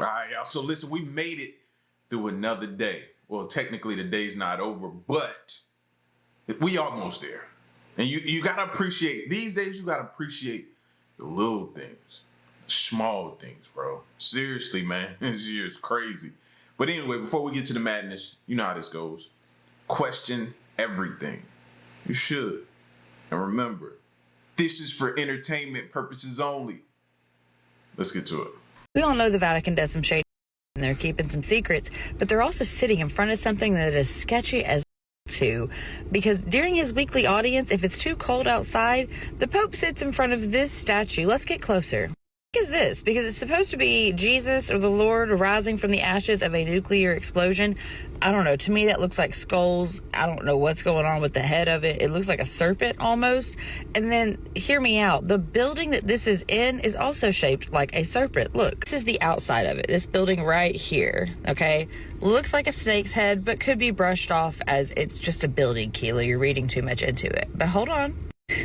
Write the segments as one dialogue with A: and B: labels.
A: right, y'all. So listen, we made it through another day. Well, technically the day's not over, but we almost there. And you gotta appreciate, these days you gotta appreciate the little things, the small things, bro. Seriously, man, this year is crazy. But anyway, before we get to the madness, you know how this goes. Question everything. You should. And remember, this is for entertainment purposes only. Let's get to it.
B: We all know the Vatican does some shady and they're keeping some secrets, but they're also sitting in front of something that is sketchy as too, because during his weekly audience, if it's too cold outside, the Pope sits in front of this statue. Let's get closer. What is this? Because it's supposed to be Jesus or the Lord rising from the ashes of a nuclear explosion. I don't know. To me, that looks like skulls. I don't know what's going on with the head of it. It looks like a serpent almost. And then, hear me out. The building that this is in is also shaped like a serpent. Look, this is the outside of it. This building right here, okay? Looks like a snake's head, but could be brushed off as it's just a building, Keela. You're reading too much into it. But hold on.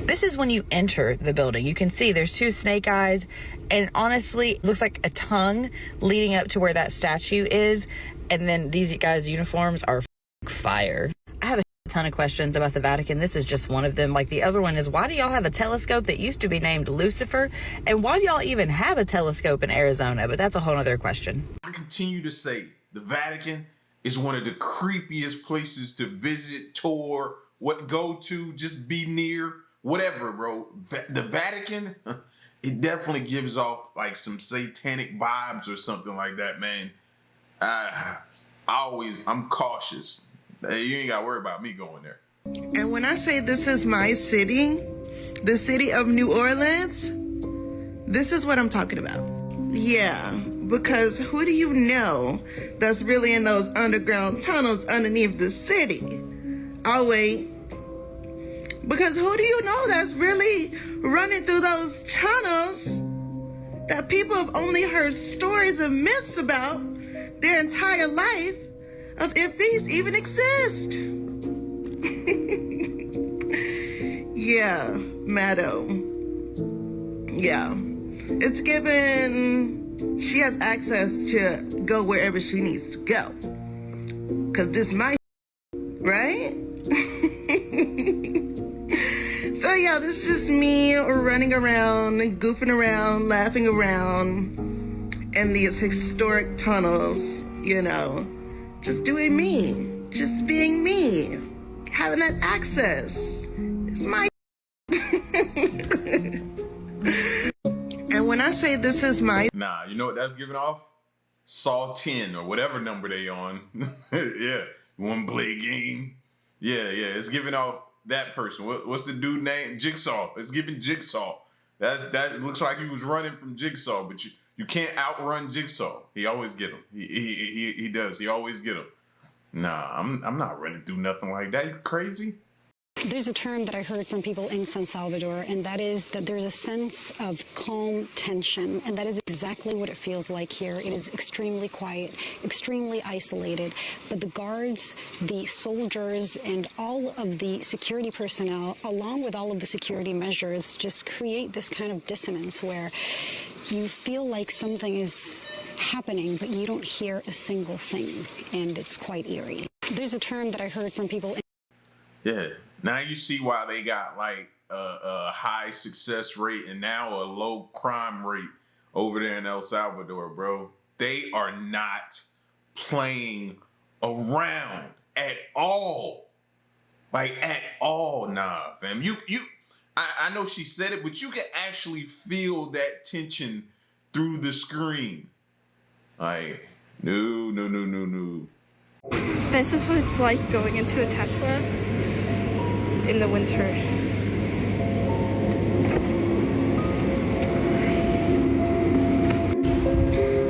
B: This is when you enter the building. You can see there's two snake eyes, and honestly, it looks like a tongue leading up to where that statue is. And then these guys' uniforms are fire. I have a ton of questions about the Vatican. This is just one of them. Like, the other one is, why do y'all have a telescope that used to be named Lucifer? And why do y'all even have a telescope in Arizona? But that's a whole other question.
A: I continue to say the Vatican is one of the creepiest places to visit, tour, go to, just be near. Whatever, bro. The Vatican, it definitely gives off like some satanic vibes or something like that, man. I'm cautious. You ain't got to worry about me going there.
C: And when I say this is my city, the city of New Orleans, this is what I'm talking about. Yeah, because who do you know that's really in those underground tunnels underneath the city? I'll wait. Because who do you know that's really running through those tunnels that people have only heard stories and myths about their entire life of, if these even exist? Yeah, madam. Yeah. It's given she has access to go wherever she needs to go. Because this might, right? So yeah, this is just me running around, goofing around, laughing around in these historic tunnels, you know, just doing me, just being me, having that access. It's my And when I say this is my...
A: Nah, you know what that's giving off? Saw 10 or whatever number they on. Yeah, one play game. Yeah, it's giving off that person. What's the dude name? Jigsaw. It's giving Jigsaw. That looks like he was running from Jigsaw, but you can't outrun Jigsaw. He always get him. He does. He always get him. Nah, I'm not running through nothing like that. You crazy?
D: There's a term that I heard from people in San Salvador, and that is that there's a sense of calm tension, and that is exactly what it feels like here. It is extremely quiet, extremely isolated, but the guards, the soldiers, and all of the security personnel, along with all of the security measures, just create this kind of dissonance where you feel like something is happening, but you don't hear a single thing, and it's quite eerie. There's a term that I heard from people.
A: Yeah. Now you see why they got like a high success rate and now a low crime rate over there in El Salvador, bro. They are not playing around at all. Like at all, nah, fam. I know she said it, but you can actually feel that tension through the screen. Like, no.
E: This is what it's like going into a Tesla in the winter.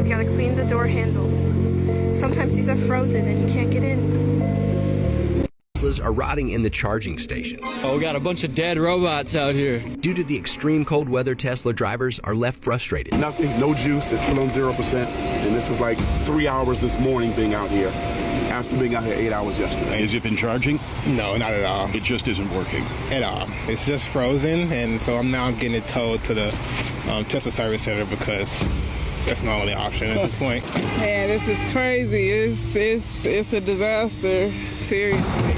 E: You gotta clean the door handle. Sometimes these are frozen and you can't get in.
F: Teslas are rotting in the charging stations.
G: Oh, we got a bunch of dead robots out here.
F: Due to the extreme cold weather, Tesla drivers are left frustrated.
H: Nothing, no juice, it's still on 0%. And this is like 3 hours this morning being out here, after being out here 8 hours yesterday.
I: Has it been charging?
J: No, not at all.
I: It just isn't working?
J: At all. It's just frozen, and so I'm getting it towed to the Tesla service center because That's my only option at this point.
E: Man, this is crazy. It's a disaster. Seriously.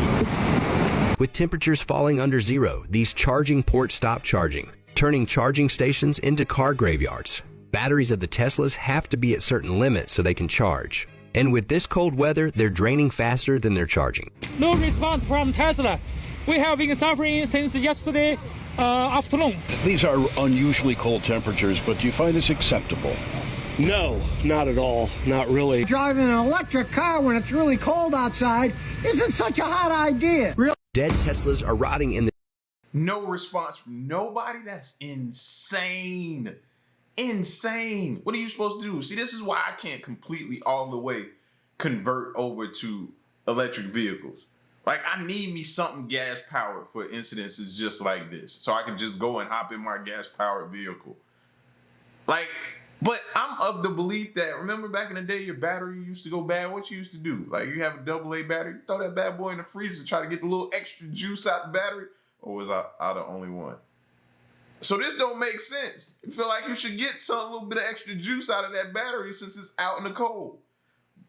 F: With temperatures falling under zero, these charging ports stop charging, turning charging stations into car graveyards. Batteries of the Teslas have to be at certain limits so they can charge. And with this cold weather, they're draining faster than they're charging.
G: No response from Tesla. We have been suffering since yesterday afternoon.
I: These are unusually cold temperatures, but do you find this acceptable?
K: No, not at all. Not really.
L: Driving an electric car when it's really cold outside isn't such a hot idea. Really?
F: Dead Teslas are rotting in the...
A: No response from nobody? That's insane. Insane. What are you supposed to do? See, this is why I can't completely all the way convert over to electric vehicles. Like, I need me something gas powered for incidences just like this, so I can just go and hop in my gas powered vehicle. Like, but I'm of the belief that, remember back in the day, your battery used to go bad. What you used to do? Like, you have a AA battery, you throw that bad boy in the freezer, try to get the little extra juice out the battery, or was I the only one? So this don't make sense. You feel like you should get a little bit of extra juice out of that battery since it's out in the cold.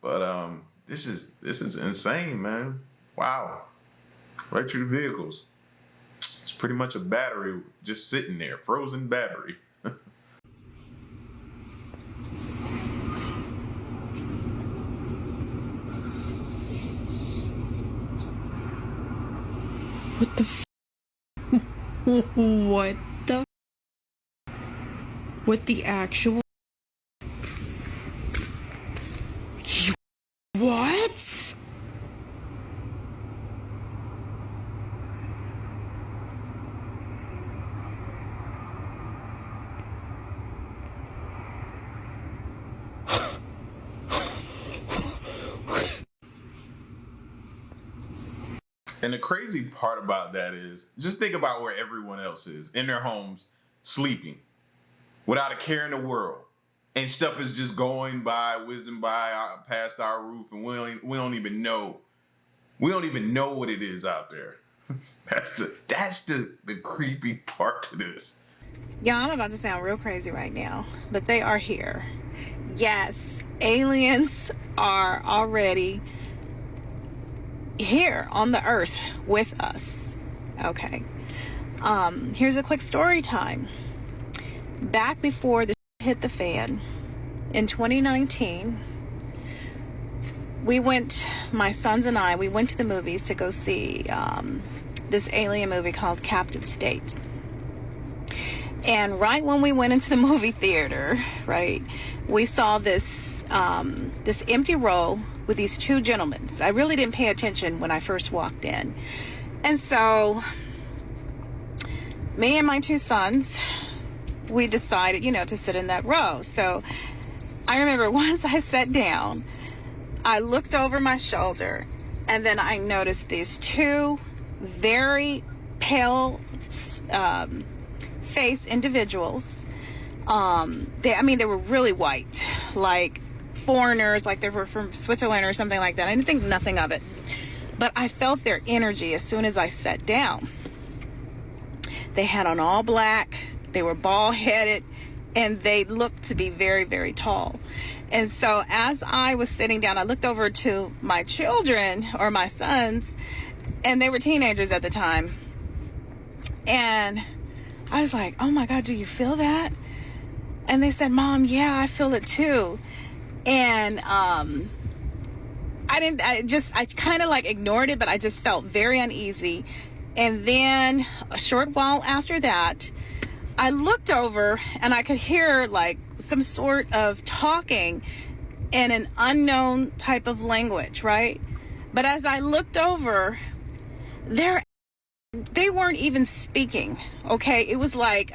A: But this is insane, man. Wow. Electric vehicles. It's pretty much a battery just sitting there, frozen battery.
E: What the what the what the actual what?
A: And the crazy part about that is, just think about where everyone else is, in their homes, sleeping, without a care in the world. And stuff is just going by, whizzing by, past our roof, and we don't even know. We don't even know what it is out there. That's the creepy part to this.
E: Yeah, I'm about to sound real crazy right now, but they are here. Yes, aliens are already here on the earth with us. Okay. Here's a quick story time. Back before the hit the fan in 2019, my sons and I went to the movies to go see this alien movie called Captive State. And right when we went into the movie theater, right, we saw this empty row with these two gentlemen. I really didn't pay attention when I first walked in. And so me and my two sons, we decided, to sit in that row. So I remember once I sat down, I looked over my shoulder, and then I noticed these two very pale face individuals. They were really white, like foreigners, like they were from Switzerland or something like that. I didn't think nothing of it, but I felt their energy as soon as I sat down. They had on all black, they were bald-headed, and they looked to be very, very tall. And so as I was sitting down, I looked over to my children, or my sons, and they were teenagers at the time, and I was like, oh my God, do you feel that? And they said, Mom, yeah, I feel it too. And I kind of like ignored it, but I just felt very uneasy. And then a short while after that, I looked over and I could hear like some sort of talking in an unknown type of language, right? But as I looked over, they weren't even speaking, okay? It was like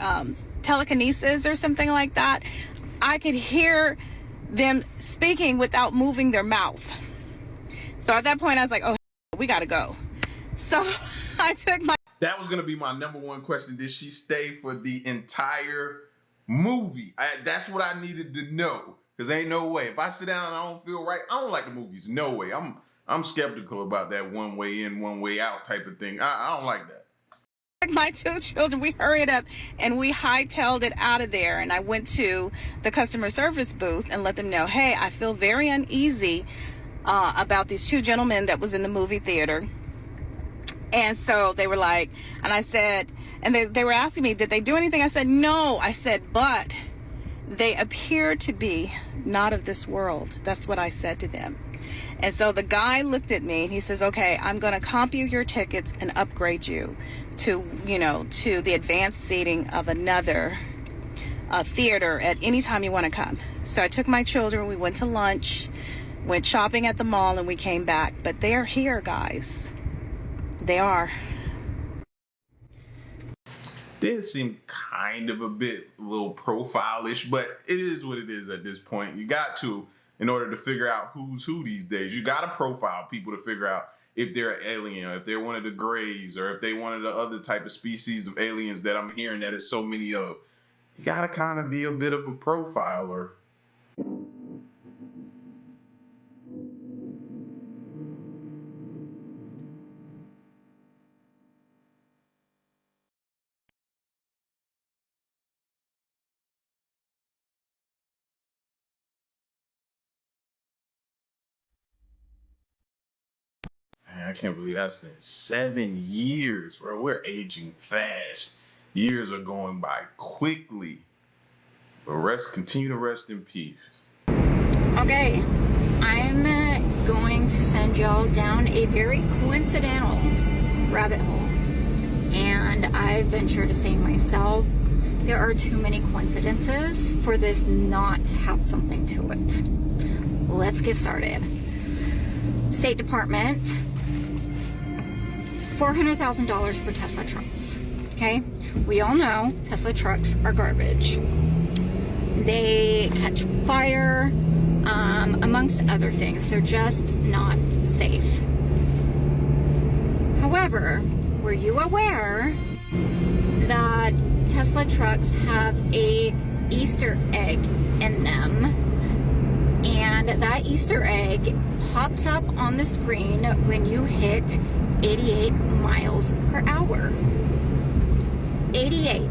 E: telekinesis or something like that. I could hear them speaking without moving their mouth. So at that point, I was like, oh, we gotta go. So I took my...
A: That was gonna be my number one question. Did she stay for the entire movie? That's what I needed to know. Because ain't no way. If I sit down and I don't feel right, I don't like the movies. No way. I'm skeptical about that one way in, one way out type of thing. I don't like that.
E: My two children, we hurried up and we hightailed it out of there. And I went to the customer service booth and let them know, hey, I feel very uneasy about these two gentlemen that was in the movie theater. And so they were like, and I said, and they were asking me, did they do anything? I said, no. I said, but they appear to be not of this world. That's what I said to them. And so the guy looked at me and he says, okay, I'm going to comp you your tickets and upgrade you to, you know, to the advanced seating of another theater at any time you want to come. So I took my children, we went to lunch, went shopping at the mall, and we came back. But they're here, guys. They are.
A: Did seem kind of a little profile-ish, but it is what it is at this point. You got to, in order to figure out who's who these days, you got to profile people to figure out if they're an alien, or if they're one of the Greys, or if they one of the other type of species of aliens that I'm hearing that there's so many of. You got to kind of be a bit of a profiler. I can't believe that's been 7 years, bro. We're aging fast. Years are going by quickly. But continue to rest in peace.
M: Okay, I'm going to send y'all down a very coincidental rabbit hole. And I venture to say myself, there are too many coincidences for this not to have something to it. Let's get started. State Department, $400,000 for Tesla trucks. Okay, we all know Tesla trucks are garbage. They catch fire, amongst other things. They're just not safe. However, were you aware that Tesla trucks have a Easter egg in them? And that Easter egg pops up on the screen when you hit 88 miles per hour. 88.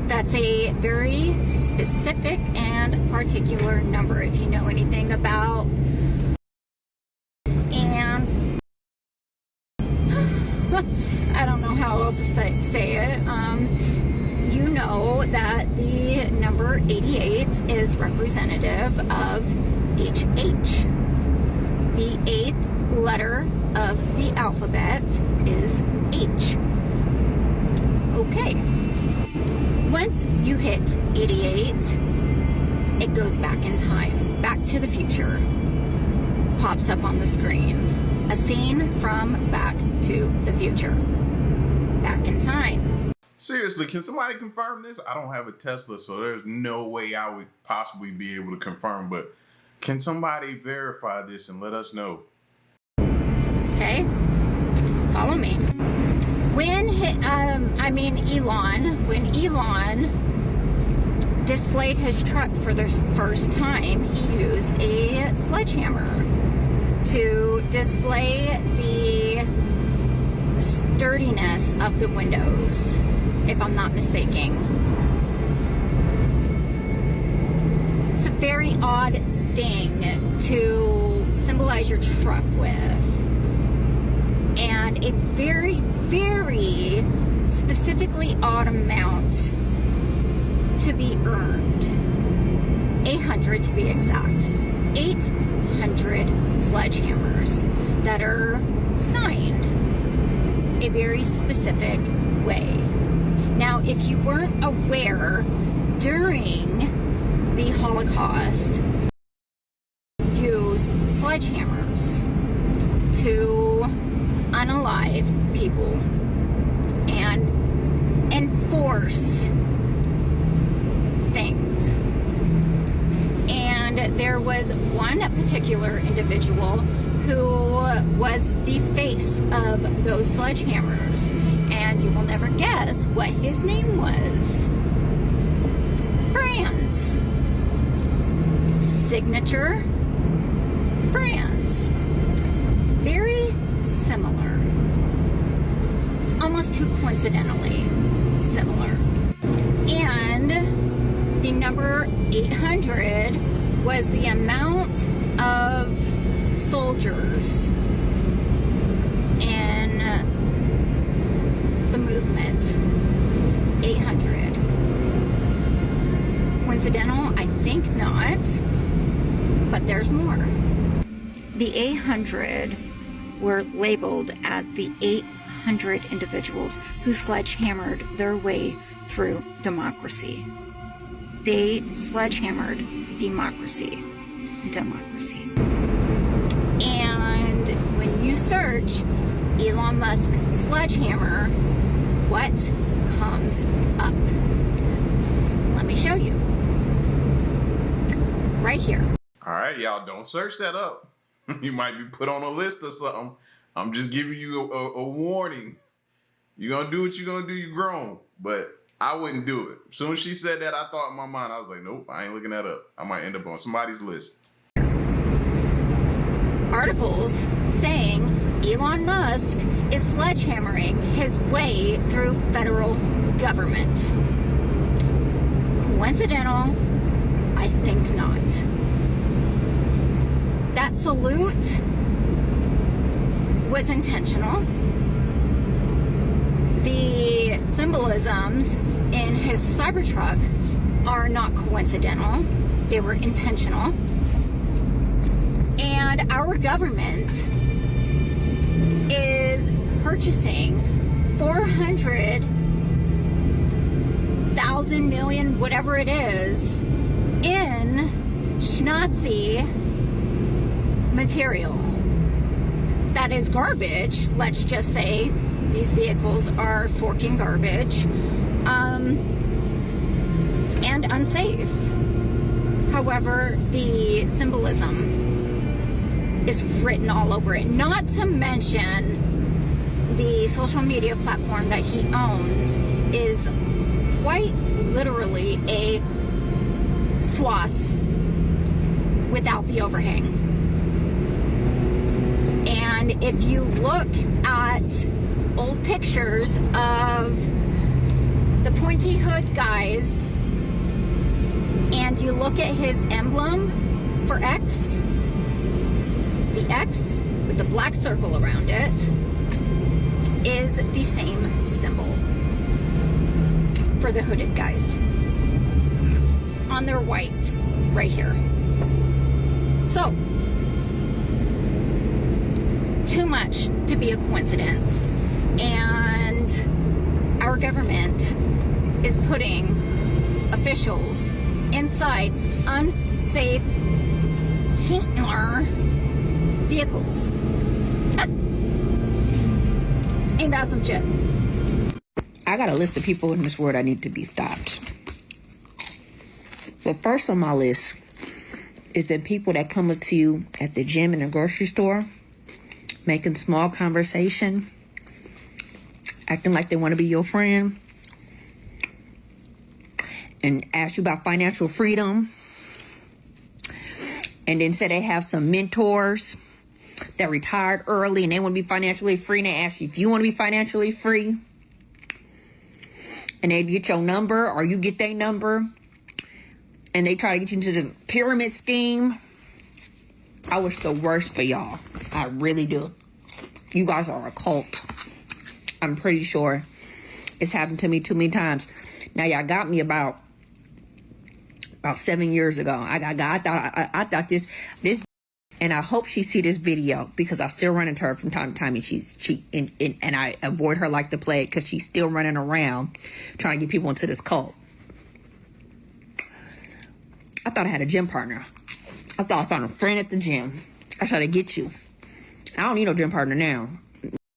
M: That's a very specific and particular number if you know anything about. And I don't know how else to say it. You know that the number 88 is representative of HH. The 8th letter of the alphabet is H. Okay. Once you hit 88, it goes back in time, back to the future. Pops up on the screen. A scene from Back to the Future. Back in time.
A: Seriously, can somebody confirm this? I don't have a Tesla, so there's no way I would possibly be able to confirm, but can somebody verify this and let us know?
M: Okay, follow me. When Elon displayed his truck for the first time, he used a sledgehammer to display the sturdiness of the windows, if I'm not mistaken. It's a very odd thing to symbolize your truck with, and a very, very specifically odd amount to be earned. 800 to be exact. 800 sledgehammers that are signed a very specific way. Now, if you weren't aware, during the Holocaust, used sledgehammers to unalive people and enforce things. And there was one particular individual who was the face of those sledgehammers, and you will never guess what his name was. Franz. Signature Franz. Very similar. Almost too coincidentally. number 800 was the amount of soldiers in the movement. 800. Coincidental? I think not. But there's more. The 800 were labeled as the 800 individuals who sledgehammered their way through democracy. They sledgehammered democracy. And when you search Elon Musk sledgehammer, what comes up? Let me show you. Right here.
A: All right, y'all, don't search that up. You might be put on a list or something. I'm just giving you a warning. You're going to do what you're going to do. You're grown. But I wouldn't do it. As soon as she said that, I thought in my mind, I was like, nope, I ain't looking that up. I might end up on somebody's list.
M: Articles saying Elon Musk is sledgehammering his way through federal government. Coincidental? I think not. That salute was intentional. The symbolisms in his Cybertruck are not coincidental. They were intentional. And our government is purchasing 400,000 million, whatever it is, in schnozzy material that is garbage. Let's just say these vehicles are forking garbage and unsafe. However, the symbolism is written all over it. Not to mention the social media platform that he owns is quite literally a swath without the overhang. And if you look at old pictures of the pointy hood guys and you look at his emblem for X, the X with the black circle around it is the same symbol for the hooded guys on their white right here. So, too much to be a coincidence. And our government is putting officials inside unsafe vehicles. Ain't that some shit?
N: I got a list of people in this world I need to be stopped. But first on my list is the people that come up to you at the gym and the grocery store, making small conversation, acting like they want to be your friend, and ask you about financial freedom, and then say they have some mentors that retired early and they want to be financially free, and they ask you if you want to be financially free, and they get your number or you get their number, and they try to get you into the pyramid scheme. I wish the worst for y'all. I really do. You guys are a cult. I'm pretty sure it's happened to me too many times. Now, y'all got me about 7 years ago. I thought this, and I hope she see this video because I still run into her from time to time, and and I avoid her like the plague because she's still running around trying to get people into this cult. I thought I had a gym partner. I thought I found a friend at the gym. I tried to get you. I don't need no gym partner now.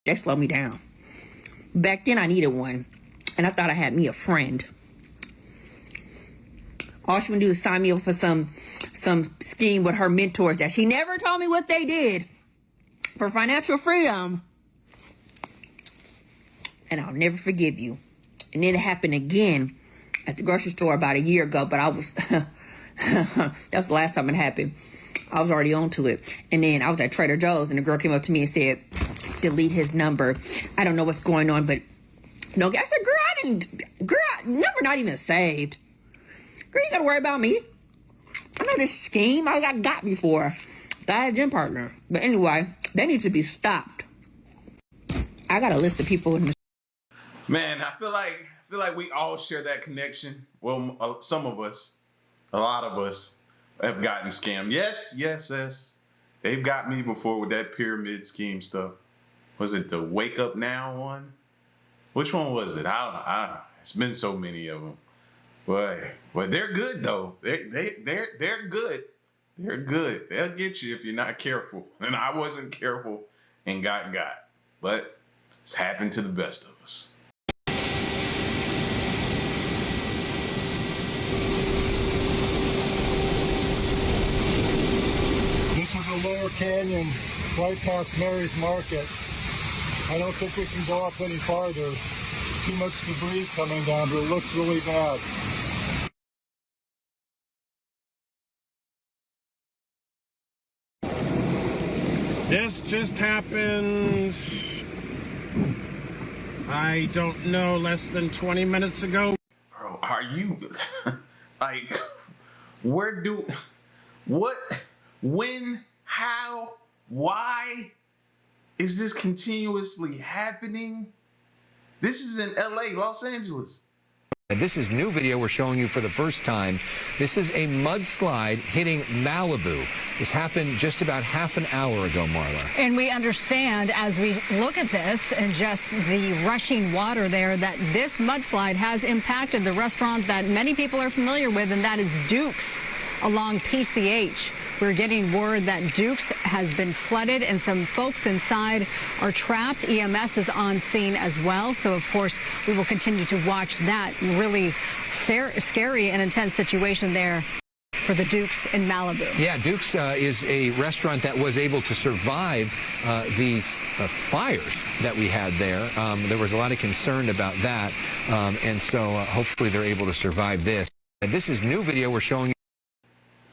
N: They slow me down. Back then I needed one, and I thought I had me a friend. All she would do is sign me up for some scheme with her mentors that she never told me what they did for financial freedom. And I'll never forgive you. And then it happened again at the grocery store about a year ago, but I was that was the last time it happened. I was already on to it. And then I was at Trader Joe's and the girl came up to me and said, delete his number. I don't know what's going on, but no, I said, girl, number not even saved. Girl, you gotta worry about me. I know this scheme. I got before. I had a gym partner. But anyway, they need to be stopped. I got a list of people in the...
A: Man, I feel like we all share that connection. Well, some of us, a lot of us have gotten scammed. Yes. They've got me before with that pyramid scheme stuff. Was it the Wake Up Now one? Which one was it? It's been so many of them. But they're good though. They're good. They're good. They'll get you if you're not careful. And I wasn't careful and got. But it's happened to the best of us.
O: This is the Lower Canyon, right past Mary's Market. I don't think we can go up any farther. Too much debris coming down, but it looks really bad.
K: This just happened, I don't know, less than 20 minutes ago.
A: Bro, are you, like, when, how, why is this continuously happening? This is in LA, Los Angeles.
F: And this is new video we're showing you for the first time. This is a mudslide hitting Malibu. This happened just about half an hour ago, Marla.
P: And we understand as we look at this and just the rushing water there that this mudslide has impacted the restaurant that many people are familiar with, and that is Duke's along PCH. We're getting word that Duke's has been flooded and some folks inside are trapped. EMS is on scene as well. So, of course, we will continue to watch that really scary and intense situation there for the Duke's in Malibu.
F: Yeah, Duke's is a restaurant that was able to survive the fires that we had there. There was a lot of concern about that. And so hopefully they're able to survive this. And this is new video we're showing you.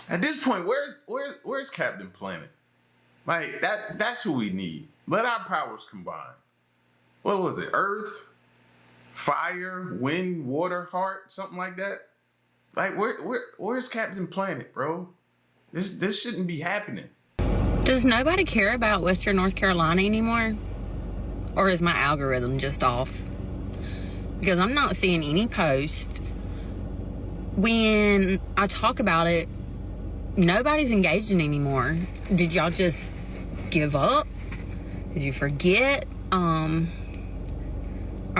A: At this point, where's Captain Planet? Like, that's who we need. Let our powers combine. What was it? Earth, fire, wind, water, heart, something like that? Like, where's Captain Planet, bro? This shouldn't be happening.
Q: Does nobody care about Western North Carolina anymore? Or is my algorithm just off? Because I'm not seeing any posts. When I talk about it, nobody's engaging anymore. Did y'all just give up? Did you forget? Are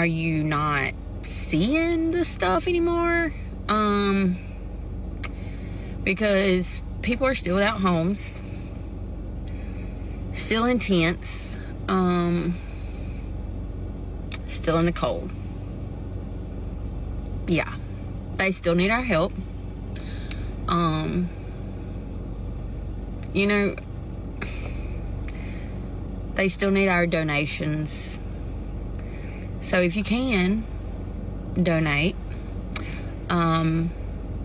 Q: you not seeing the stuff anymore? Because people are still without homes, still in tents, still in the cold. Yeah, they still need our help. You know, they still need our donations. So if you can, donate.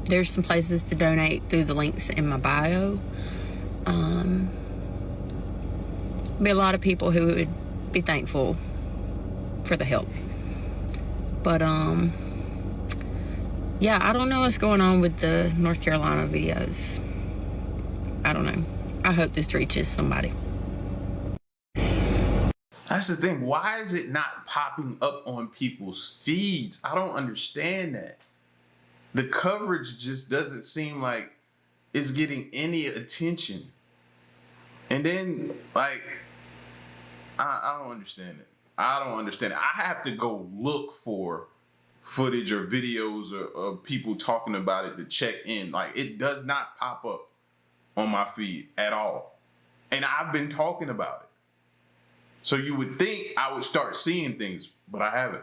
Q: There's some places to donate through the links in my bio. Be a lot of people who would be thankful for the help. But, yeah, I don't know what's going on with the North Carolina videos. I don't know. I hope this reaches somebody.
A: That's the thing. Why is it not popping up on people's feeds? I don't understand that. The coverage just doesn't seem like it's getting any attention. And then, like, I don't understand it. I don't understand it. I have to go look for footage or videos of people talking about it to check in. Like, it does not pop up on my feed at all. And I've been talking about it. So you would think I would start seeing things, but I haven't.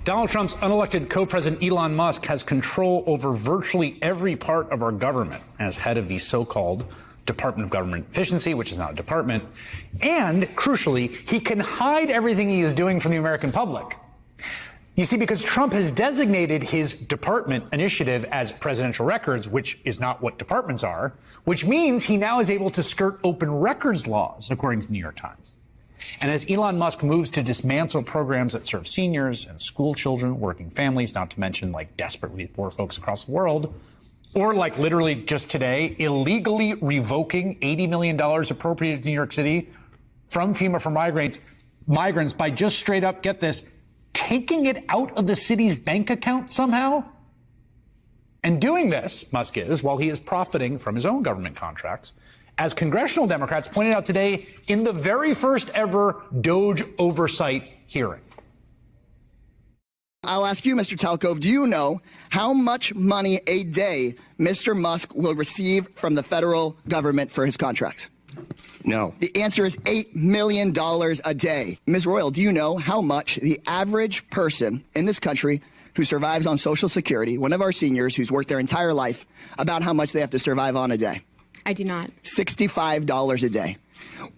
R: Donald Trump's unelected co-president Elon Musk has control over virtually every part of our government as head of the so-called Department of Government Efficiency, which is not a department. And crucially, he can hide everything he is doing from the American public. You see, because Trump has designated his department initiative as presidential records, which is not what departments are, which means he now is able to skirt open records laws, according to the New York Times. And as Elon Musk moves to dismantle programs that serve seniors and school children, working families, not to mention like desperately poor folks across the world, or like literally just today, illegally revoking $80 million appropriated to New York City from FEMA for migrants by just straight up, get this, taking it out of the city's bank account somehow. And doing this, Musk is, while he is profiting from his own government contracts, as congressional Democrats pointed out today in the very first ever DOGE oversight hearing.
S: I'll ask you, Mr. Talcove, do you know how much money a day Mr. Musk will receive from the federal government for his contracts? No. The answer is $8 million a day. Ms. Royal, do you know how much the average person in this country who survives on Social Security, one of our seniors who's worked their entire life, about how much they have to survive on a day?
T: I do not.
S: $65 a day.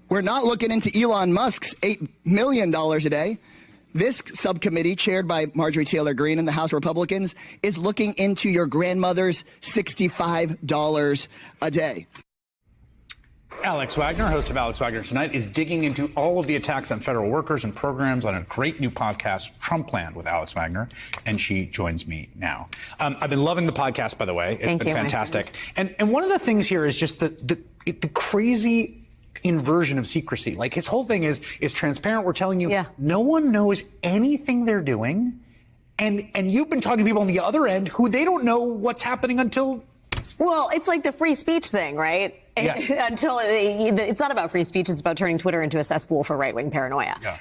S: We're not looking into Elon Musk's $8 million a day. This subcommittee, chaired by Marjorie Taylor Greene and the House Republicans, is looking into your grandmother's $65 a day.
R: Alex Wagner, host of Alex Wagner Tonight, is digging into all of the attacks on federal workers and programs on a great new podcast, Trumpland, with Alex Wagner, and she joins me now. I've been loving the podcast, by the way. It's been fantastic. And one of the things here is just the crazy inversion of secrecy. Like, his whole thing is transparent. We're telling you, no one knows anything they're doing, and you've been talking to people on the other end who they don't know what's happening until...
T: Well, it's like the free speech thing, right?
R: Yes.
T: Until it's not about free speech, it's about turning Twitter into a cesspool for right-wing paranoia. Yeah.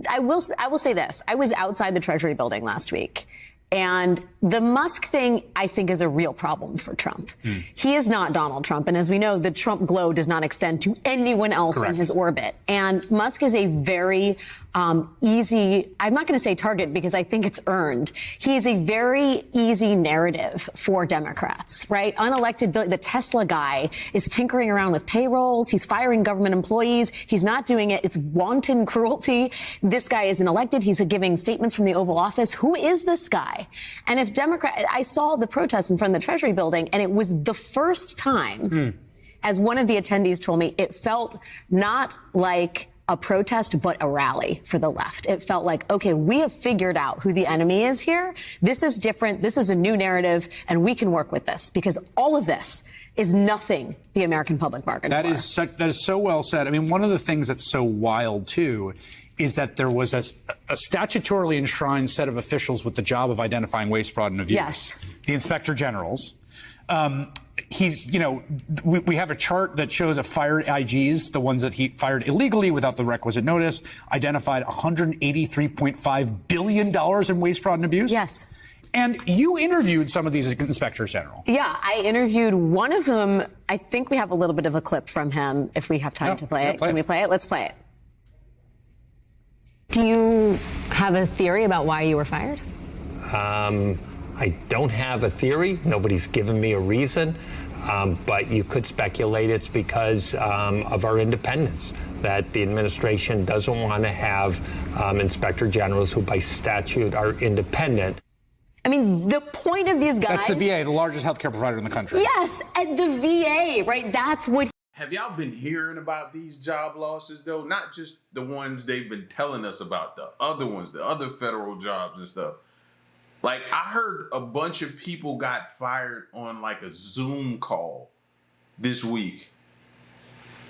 T: I will say this. I was outside the Treasury building last week, and the Musk thing, I think, is a real problem for Trump. He is not Donald Trump, and as we know, the Trump glow does not extend to anyone else in his orbit. And Musk is a very easy, I'm not going to say target because I think it's earned. He is a very easy narrative for Democrats, right? Unelected, the Tesla guy is tinkering around with payrolls. He's firing government employees. He's not doing it. It's wanton cruelty. This guy isn't elected. He's giving statements from the Oval Office. Who is this guy? And if I saw the protest in front of the Treasury building, and it was the first time, as one of the attendees told me, it felt not like a protest, but a rally for the left. It felt like, okay, we have figured out who the enemy is here. This is different. This is a new narrative, and we can work with this, because all of this is nothing the American public bargained for.
R: That is so well said. I mean, one of the things that's so wild, too, is that there was a statutorily enshrined set of officials with the job of identifying waste, fraud, and abuse.
T: Yes.
R: The inspector generals. We have a chart that shows a fired IGs, the ones that he fired illegally without the requisite notice, identified $183.5 billion in waste, fraud, and abuse.
T: Yes.
R: And you interviewed some of these inspectors general.
T: Yeah, I interviewed one of whom. I think we have a little bit of a clip from him if we have time to play it. Can we play it? Let's play it. Do you have a theory about why you were fired?
U: I don't have a theory. Nobody's given me a reason. But you could speculate it's because of our independence, that the administration doesn't want to have inspector generals who by statute are independent.
T: I mean, the point of these guys...
R: That's the VA, the largest healthcare provider in the country.
T: Yes, at the VA, right? That's what...
A: Have y'all been hearing about these job losses, though? Not just the ones they've been telling us about, the other ones, the other federal jobs and stuff. Like, I heard a bunch of people got fired on like a Zoom call this week.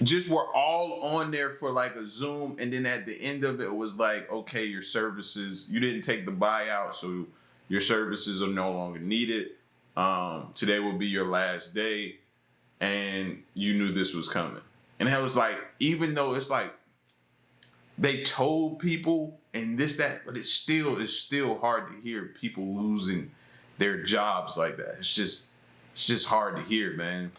A: Just were all on there for like a Zoom, and then at the end of it was like, okay, your services, you didn't take the buyout, so your services are no longer needed. Today will be your last day, and you knew this was coming. And it was like, even though it's like they told people and this, that, but it's still hard to hear people losing their jobs like that. It's just hard to hear, man.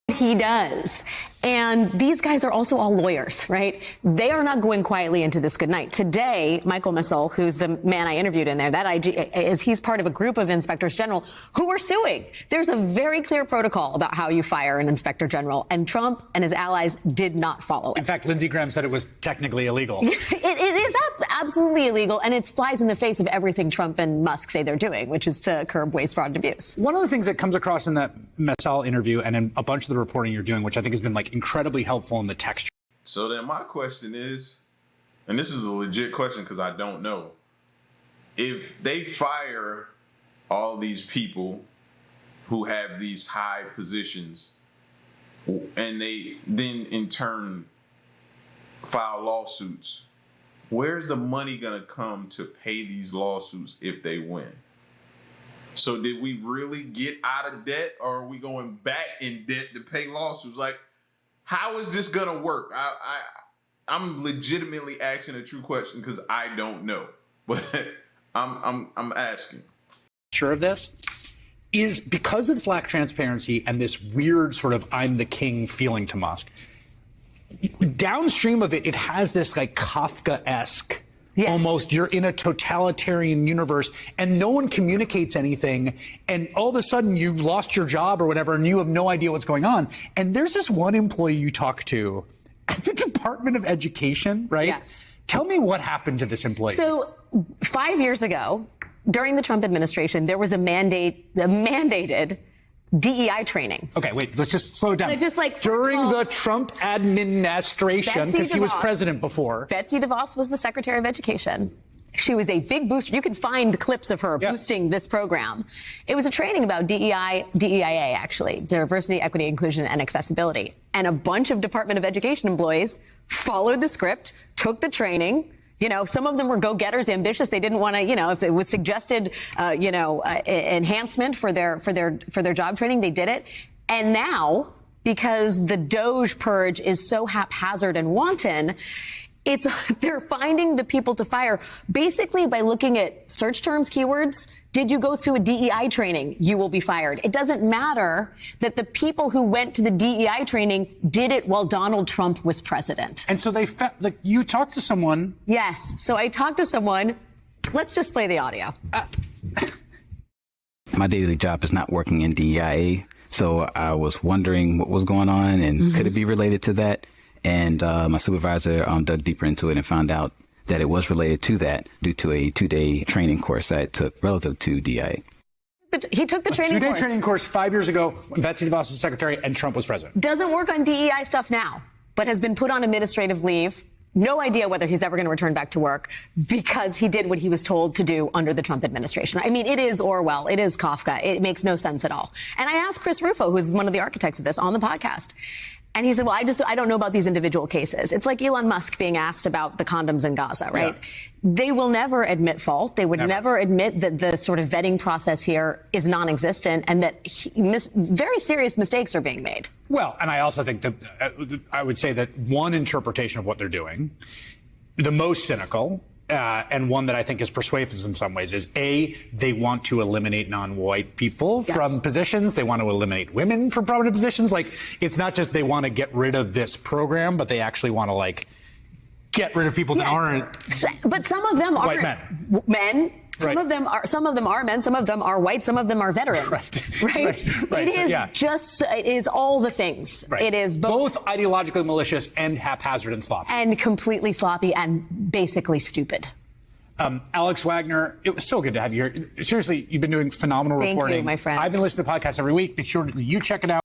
T: He does. And these guys are also all lawyers, right? They are not going quietly into this good night. Today, Michael Missel, who's the man I interviewed in there, that IG, he's part of a group of inspectors general who are suing. There's a very clear protocol about how you fire an inspector general, and Trump and his allies did not follow it.
R: In fact, Lindsey Graham said it was technically illegal.
T: It is absolutely illegal, and it flies in the face of everything Trump and Musk say they're doing, which is to curb waste, fraud, and abuse.
R: One of the things that comes across in that Missel interview and in a bunch of the reporting you're doing, which I think has been like incredibly helpful in the texture.
A: So then my question is, and this is a legit question because I don't know, if they fire all these people who have these high positions and they then in turn file lawsuits, where's the money gonna come to pay these lawsuits if they win? So did we really get out of debt, or are we going back in debt to pay lawsuits? Like, how is this gonna work? I'm legitimately asking a true question because I don't know, but I'm asking.
R: Sure of this is because of this lack of transparency and this weird sort of I'm the king feeling to Musk. Downstream of it, it has this like Kafka-esque, almost you're in a totalitarian universe and no one communicates anything. And all of a sudden you lost your job or whatever, and you have no idea what's going on. And there's this one employee you talk to at the Department of Education, right?
T: Yes.
R: Tell me what happened to this employee.
T: So 5 years ago, during the Trump administration, there was a mandated DEI training.
R: Okay, wait, let's just slow it down.
T: Just like,
R: during the Trump administration, because he was president before.
T: Betsy DeVos was the Secretary of Education. She was a big booster. You can find clips of her boosting this program. It was a training about DEIA, actually, diversity, equity, inclusion, and accessibility. And a bunch of Department of Education employees followed the script, took the training. You know, some of them were go-getters, ambitious. They didn't want to, you know, if it was suggested, enhancement for their job training, they did it. And now, because the Doge purge is so haphazard and wanton, they're finding the people to fire basically by looking at search terms, keywords. Did you go through a DEI training? You will be fired. It doesn't matter that the people who went to the DEI training did it while Donald Trump was president.
R: And so you talked to someone.
T: Yes. So I talked to someone. Let's just play the audio.
B: My daily job is not working in DEIA. So I was wondering what was going on and could it be related to that? And my supervisor dug deeper into it and found out that it was related to that due to a 2-day training course I took relative to DIA.
T: He took the training course.
R: 2-day training course 5 years ago when Betsy DeVos was secretary and Trump was president.
T: Doesn't work on DEI stuff now, but has been put on administrative leave. No idea whether he's ever going to return back to work because he did what he was told to do under the Trump administration. I mean, it is Orwell. It is Kafka. It makes no sense at all. And I asked Chris Rufo, who's one of the architects of this, on the podcast. And he said, well, I don't know about these individual cases. It's like Elon Musk being asked about the condoms in Gaza, right? Yeah. They will never admit fault. They would never admit that the sort of vetting process here is non-existent and that very serious mistakes are being made.
R: Well, and I also think that I would say that one interpretation of what they're doing, the most cynical, and one that I think is persuasive in some ways, is A, they want to eliminate non-white people from positions. They want to eliminate women from prominent positions. Like, it's not just they want to get rid of this program, but they actually want to, like, get rid of people that aren't
T: but some of them
R: white
T: aren't men. Some of them are men, some of them are white, some of them are veterans. Right? It is all the things.
R: Right.
T: It is
R: both ideologically malicious and haphazard and sloppy.
T: And completely sloppy and basically stupid.
R: Alex Wagner, it was so good to have you here. Seriously, you've been doing phenomenal reporting.
T: Thank you, my friend.
R: I've been listening to the podcast every week. Be sure you check it out.